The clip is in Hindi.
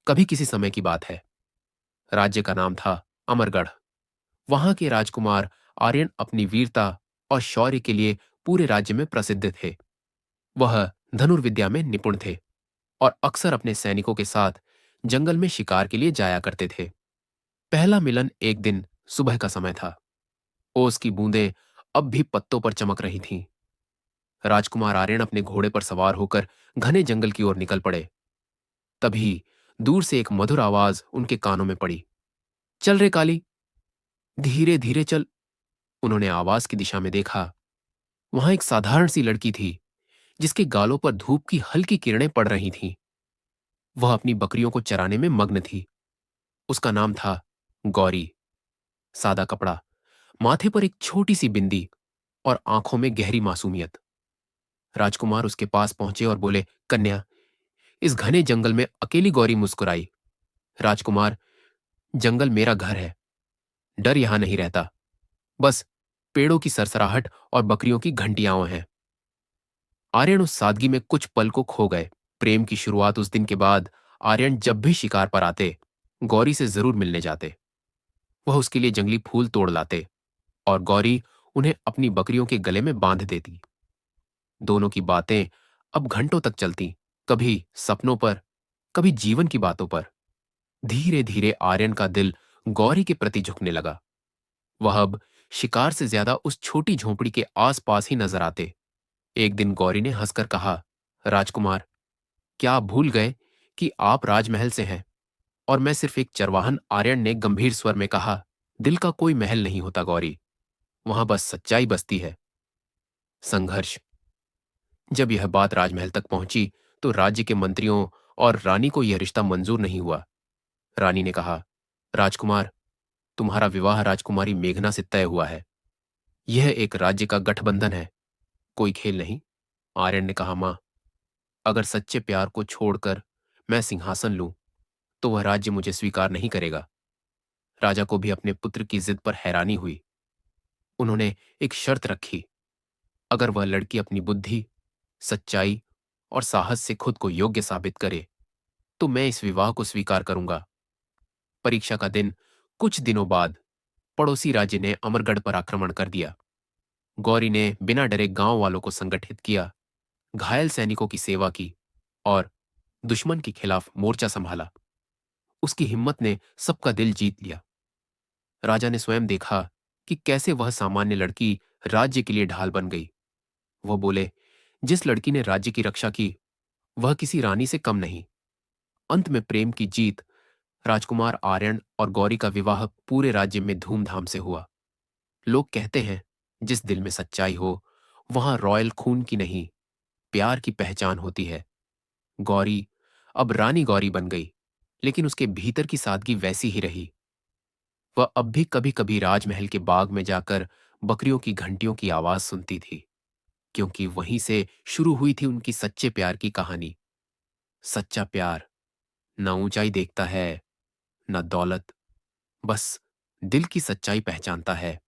कभी किसी समय की बात है। राज्य का नाम था अमरगढ़। वहां के राजकुमार आर्यन अपनी वीरता और शौर्य के लिए पूरे राज्य में प्रसिद्ध थे। वह धनुर्विद्या में निपुण थे और अक्सर अपने सैनिकों के साथ जंगल में शिकार के लिए जाया करते थे। पहला मिलन एक दिन सुबह का समय था। ओस की बूंदें अब भी पत्तों पर चमक रही थीं। राजकुमार आर्यन अपने घोड़े पर सवार होकर घने जंगल की ओर निकल पड़े। तभी दूर से एक मधुर आवाज उनके कानों में पड़ी। चल रे काली, धीरे धीरे चल। उन्होंने आवाज की दिशा में देखा। वहां एक साधारण सी लड़की थी जिसके गालों पर धूप की हल्की किरणें पड़ रही थीं। वह अपनी बकरियों को चराने में मग्न थी। उसका नाम था गौरी। सादा कपड़ा, माथे पर एक छोटी सी बिंदी और आंखों में गहरी मासूमियत। राजकुमार उसके पास पहुंचे और बोले, कन्या। इस घने जंगल में अकेली गौरी मुस्कुराई। राजकुमार, जंगल मेरा घर है। डर यहां नहीं रहता। बस पेड़ों की सरसराहट और बकरियों की घंटियां हैं। आर्यन उस सादगी में कुछ पल को खो गए। प्रेम की शुरुआत उस दिन के बाद आर्यन जब भी शिकार पर आते, गौरी से जरूर मिलने जाते। वह उसके लिए जंगली फूल तोड़ लाते और गौरी उन्हें अपनी बकरियों के गले में बांध देती। दोनों की बातें अब घंटों तक चलती, कभी सपनों पर, कभी जीवन की बातों पर। धीरे धीरे आर्यन का दिल गौरी के प्रति झुकने लगा। वह अब शिकार से ज्यादा उस छोटी झोंपड़ी के आसपास ही नजर आते। एक दिन गौरी ने हंसकर कहा, राजकुमार, क्या आप भूल गए कि आप राजमहल से हैं और मैं सिर्फ एक चरवाहन? आर्यन ने गंभीर स्वर में कहा, दिल का कोई महल नहीं होता गौरी, वहां बस सच्चाई बसती है। संघर्ष। जब यह बात राजमहल तक पहुंची तो राज्य के मंत्रियों और रानी को यह रिश्ता मंजूर नहीं हुआ। रानी ने कहा, राजकुमार, तुम्हारा विवाह राजकुमारी मेघना से तय हुआ है। यह एक राज्य का गठबंधन है, कोई खेल नहीं। आर्यन ने कहा, मां, अगर सच्चे प्यार को छोड़कर मैं सिंहासन लूं तो वह राज्य मुझे स्वीकार नहीं करेगा। राजा को भी अपने पुत्र की जिद पर हैरानी हुई। उन्होंने एक शर्त रखी, अगर वह लड़की अपनी बुद्धि, सच्चाई और साहस से खुद को योग्य साबित करे तो मैं इस विवाह को स्वीकार करूंगा। परीक्षा का दिन कुछ दिनों बाद पड़ोसी राज्य ने अमरगढ़ पर आक्रमण कर दिया। गौरी ने बिना डरे गांव वालों को संगठित किया, घायल सैनिकों की सेवा की और दुश्मन के खिलाफ मोर्चा संभाला। उसकी हिम्मत ने सबका दिल जीत लिया। राजा ने स्वयं देखा कि कैसे वह सामान्य लड़की राज्य के लिए ढाल बन गई। वह बोले, जिस लड़की ने राज्य की रक्षा की वह किसी रानी से कम नहीं। अंत में प्रेम की जीत। राजकुमार आर्यन और गौरी का विवाह पूरे राज्य में धूमधाम से हुआ। लोग कहते हैं, जिस दिल में सच्चाई हो वहां रॉयल खून की नहीं, प्यार की पहचान होती है। गौरी अब रानी गौरी बन गई, लेकिन उसके भीतर की सादगी वैसी ही रही। वह अब भी कभी कभी राजमहल के बाग में जाकर बकरियों की घंटियों की आवाज सुनती थी, क्योंकि वहीं से शुरू हुई थी उनकी सच्चे प्यार की कहानी। सच्चा प्यार न ऊंचाई देखता है, न दौलत, बस दिल की सच्चाई पहचानता है।